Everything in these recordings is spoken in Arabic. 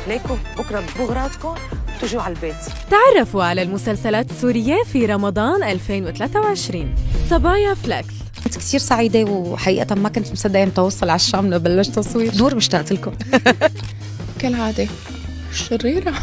ليكم بكره بغراتكم تجوا على البيت. تعرفوا على المسلسلات السورية في رمضان 2023. صبايا فليكس. كنت كثير سعيدة وحقيقة ما كنت مصدقة متى اوصل على الشام لبلش تصوير. نور مشتاقة لكم. كالعادة شريرة.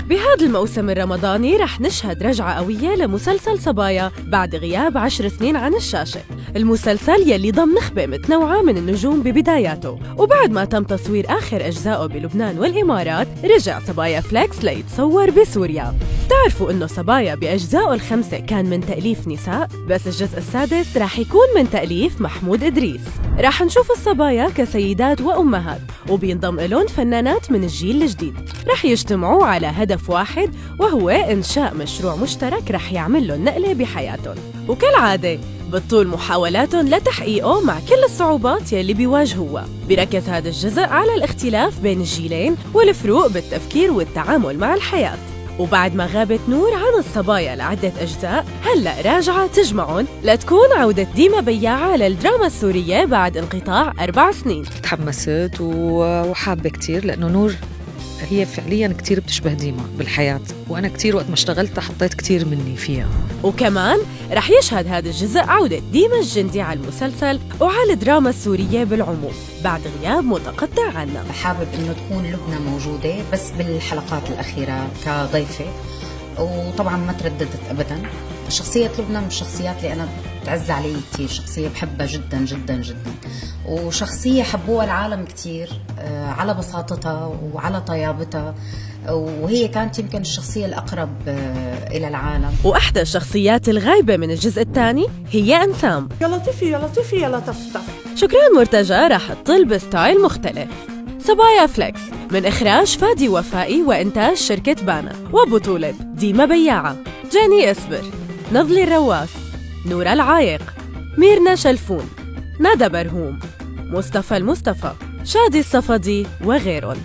بهذا الموسم الرمضاني رح نشهد رجعة قوية لمسلسل صبايا بعد غياب 10 سنين عن الشاشة. المسلسل يلي ضم نخبة متنوعة من النجوم ببداياته، وبعد ما تم تصوير آخر أجزائه بلبنان والإمارات رجع صبايا فليكس ليتصور بسوريا. تعرفوا إنه صبايا بأجزائه ال5 كان من تأليف نساء، بس الجزء السادس رح يكون من تأليف محمود إدريس. رح نشوف الصبايا كسيدات وأمهات، وبينضم إلهم فنانات من الجيل الجديد، رح يجتمعوا على هدف واحد وهو إنشاء مشروع مشترك رح يعمل لهم نقلة بحياتهم. وكالعادة بتطول محاولاتهم لتحقيقه مع كل الصعوبات يلي بيواجهوها. بركز هذا الجزء على الاختلاف بين الجيلين والفروق بالتفكير والتعامل مع الحياة. وبعد ما غابت نور عن الصبايا لعدة أجزاء، هلأ راجعة تجمعهم لتكون عودة ديما بياعة للدراما السورية بعد انقطاع 4 سنين. تحمست وحابة كتير لأنه نور هي فعلياً كتير بتشبه ديما بالحياة، وأنا كتير وقت ما اشتغلت حطيت كتير مني فيها. وكمان رح يشهد هذا الجزء عودة ديما الجندي على المسلسل وعلى الدراما السورية بالعموم بعد غياب متقطع عنا. حابب إنه تكون لبنى موجودة بس بالحلقات الأخيرة كضيفة، وطبعاً ما ترددت أبداً. شخصية لبنى من الشخصيات اللي أنا بتعز علي كتير، شخصية بحبها جداً جداً جداً، وشخصية حبوها العالم كتير على بساطتها وعلى طيابتها، وهي كانت يمكن الشخصية الأقرب إلى العالم. وأحدى الشخصيات الغايبة من الجزء الثاني هي أنسام. يا لطيفي يا لطيفي يا لطفتف. شكران مرتجى راح تطل بستايل مختلف. صبايا فليكس من إخراج فادي وفائي وإنتاج شركة بانا، وبطولة ديما بياعة، جاني إسبر، نضلي الرواس، نور العايق، ميرنا شلفون، ندى برهوم، مصطفى المصطفى، شادي الصفدي وغيرهم.